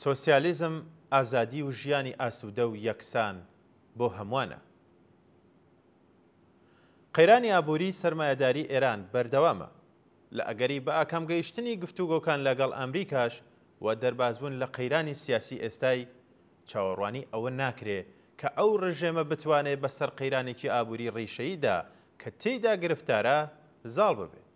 سۆسیالیزم ئازادی و ژیانی ئاسوودە و یەکسان بۆ هەمووانە. قەیرانی ئابووری سەرمایەداری ئێران بەردەوامە لە ئەگەری بە ئاکام گەیشتنی گفتوگۆکان لەگەڵ ئەمریکاش و دەربازبوون لە قەیرانی سیاسی ئێستای چاوەڕوانی ئەوە ناکرێ کە ئەو ڕژێمە بتوانێت بەسەر قەیرانێکی ئابووری ڕیشەییدا کە تێیدا گرفتارە زاڵ ببێت.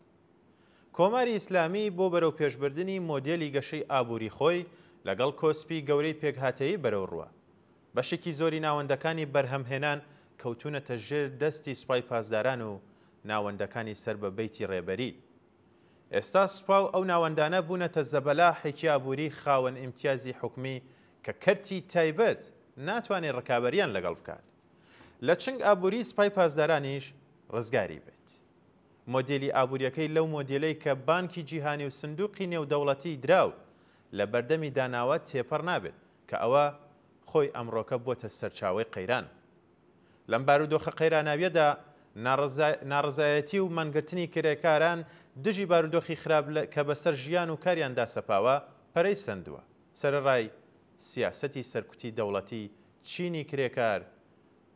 کۆماری ئیسلامی بۆ بەرەو پێشبردننی مۆدێلی گەشەی ئابووری خۆی لەگەڵ کۆسپی گەورەی پێکهاتەیی بەرەو ڕووە. بەشێکی زۆری ناوەندەکانی بەرهەمهێنان کەوتونەتە ژێر دەستی سوپای پاسداران و ناوەندەکانی سەر بە بەیتی ڕێبەری. ئێستا سوپا و ئەو ناوەندانە بوونەتە زەبەلاحێکی ئابووری خاوەن ئیمتیازی حکومی کە کەرتی تایبەت ناتوانێت ڕکابەریان لەگەڵ بکات. لە چنگ ئابووری سوپای پاسدارانیش ڕزگاری بێت. مۆدێلی ئابووریەکەی لەو مۆدێلەی کە بانکی جیهانی و سندوقی نێودەوڵەتی دراو لە بەردەمی داناوە تێپەڕ نابێت کە ئەوە خۆی ئەمڕۆکە بۆتە سەرچاوەی قەیران. لەم بارودۆخە قەیراناویەدا ناڕزایەتی و مانگرتنی کرێکاران دژی بارودۆخی خراپ کە بەسەر ژیان و کاریاندا سەپاوە پەرەی سندووە. سەرڕای سیاسەتی سەرکوتی دەوڵەتی چینی کرێکار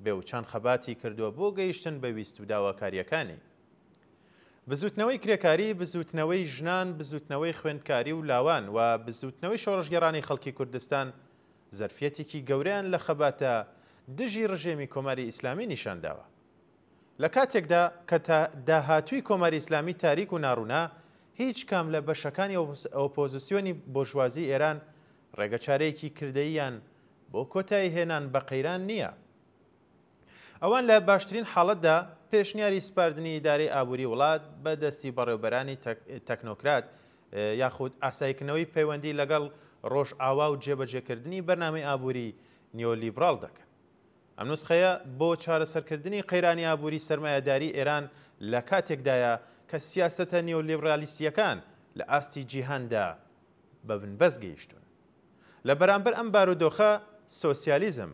بێوچان خەباتی کردووە بۆ گەیشتن بە ویست و داواکاریەکانی. بزوتنەوەی کرێکاری، بزوتنەوەی ژنان، بزوتنەوەی خوێندکاری و لاوان و بزوتنەوەی شۆڕژگەڕانی خەڵکی کوردستان زەرفەتێکی گەورەیان لە خەباتە دژی ڕژێمی کۆماری ئیسلامی نیشانداوە. لە کاتێکدا کە داهاتووی کۆماری ئیسلامی تاریک و ناڕوونا هیچ کام لە بەشەکانی ئۆپۆزیسیۆنی بۆژوازی ئێران ڕێگەچارەیەکی کردەییان بۆ کۆتایی هێنان بە قەیران نییە. ئەوان لە باشترین حاڵەتدا پێشنیاری سپاردنی ئیدارەی ئابووری وڵات بە دەستی بەڕێوەبەرانی تەکنۆکرات یاخود ئاسایکردنەوەی پەیوەندی لەگەڵ ڕۆژئاوا و جێبەجێکردنی بەرنامەی ئابووری نیۆلیبراڵ دەکەن. ئەم نوسخەیە بۆ چارەسەرکردنی قەیرانی ئابووری سەرمایەداری ئێران لە کاتێکدایە کە سیاسەتە نیۆلیبرالیستیەکان لە ئاستی جیهاندا بە بنبەست گەیشتون. لە بەرامبەر ئەم بارودۆخە سۆسیالیزم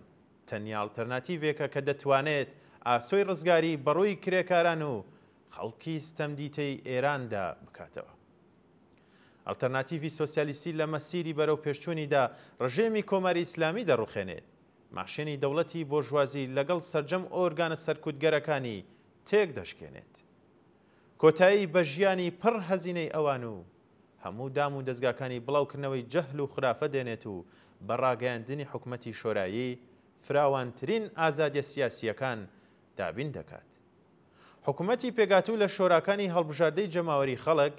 تەنیا ئاڵتەرناتیڤێکە کە دەتوانێت ئاسۆی ڕزگاری بەڕووی کرێکاران و خەڵکی ستەمدیتەی ئێراندا بکاتەوە. ئەڵتەرناتیڤی سۆسیالیستی لە مەسیری بەرەو پێشچوونیدا ڕژێمی کۆماری ئیسلامی دەڕوخێنێت، ماشێنی دەوڵەتی بۆژوازی لەگەڵ سەرجەم ئۆرگانە سەرکوتگەرەکانی تێک دەشکێنێت. کۆتایی بە ژیانی پڕ هەزینەی ئەوان و هەموو دام و دەستگاکانی بڵاوکردنەوەی جەهل و خرافە دێنێت و بە ڕاگەیاندنی حکومەتی شۆرایی فراوانترین ئازادیە سیاسیەکان دابین دەکات. حکومەتی پێگاتوو لە شۆراکانی هەڵبژاردەی جەماوەری خەڵک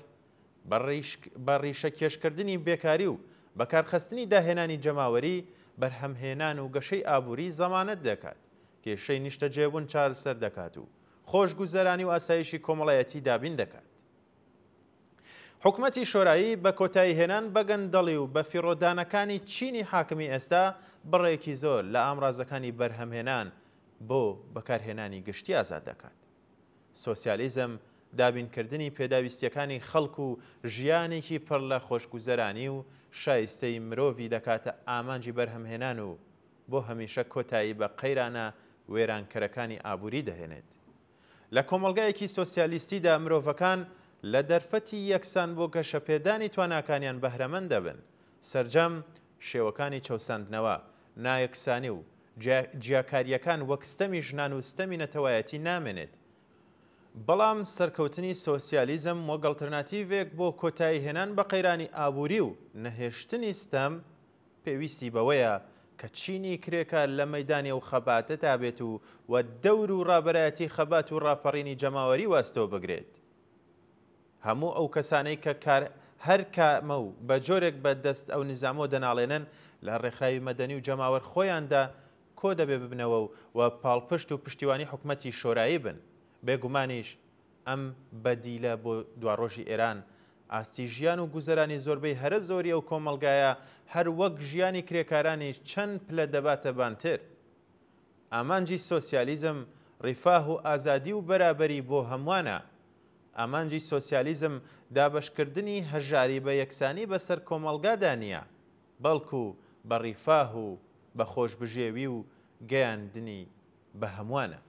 بە ڕیشە کێشکردنی بێکاری و بەکارخستنی داهێنانی جەماوەری بەرهەمهێنان و گەشەی ئابووری زەمانەت دەکات، کێشەی نیشتەجێبوون چارەسەر دەکات و خۆشگوزەرانی و ئاسایشی کۆمەڵایەتی دابین دەکات. حکومەتی شۆرایی بە کۆتایی هێنان بە گەندەڵی و بە فیڕۆدانەکانی چینی حاکمی ئێستا بڕێکی زۆر لە ئامڕازەکانی بەرهەمهێنان بۆ بەکارهێنانی گشتی ئازاد دەکات. سۆسیالیزم دابینکردنی پێداویستیەکانی خەڵک و ژیانێکی پڕ لە خۆشگوزەرانی و شایستەی مرۆڤی دەکاتە ئامانجی بەرهەمهێنان و بۆ هەمیشە کۆتایی بە قەیرانە وێرانکەرەکانی ئابووری دەهێنێت. لە کۆمەلگایەکی سۆسیالیستیدا مرۆڤەکان لە دەرفەتی یەکسان بۆ گەشەپێدانی تواناکانیان بەهرەمەند دەبن. سەرجەم شێوەکانی چەوساندنەوە، نایەکسانی و جیاکاریەکان وەک ستەمی ژنان و ستەمی نەتەوایەتی نامێنێت. بەڵام سەرکەوتنی سۆسیالیزم وەک ئەڵتەرناتیڤێک بۆ کۆتایی هێنان بە قەیرانی ئابووری و نەهێشتنی ستەم پێویستی بەوەیە کە چینی کرێکار لە مەیدانی و خەباتە تابێت و دەور و ڕابەرایەتی خەبات و ڕاپەڕینی جەماوەری واستەوە بگرێت. هەموو ئەو کەسانەی کە هەر کامە و بە جۆرێک بەدەست ئەو نظامۆ دەناڵێنن لە ڕێکخراوی مەدەنی و جەماوەر خۆیاندا کۆ دەبێ ببنەوە و پاڵپشت و پشتیوانی حکومەتی شۆرایی بن. بێگومانیش ئەم بەدیلە بۆ دواڕۆژی ئێران ئاستی ژیان و گوزەرانی زۆربەی هەرە زۆری ئەو کۆمەلگایە هەر وەک ژیانی کرێکارانی چەند پلە دەباتە بانتر. ئامانجی سۆسیالیزم ڕیفاه و ئازادی و بەرابەری بۆ هەمووانە. ئامانجی سۆسیالیزم دابەشکردنی هەژاری بە یەکسانی بەسەر کۆمەلگادا نییە، بەڵکو بە ڕیفاه و بە خۆشبژێوی و گەیاندنی بە هەمووانە.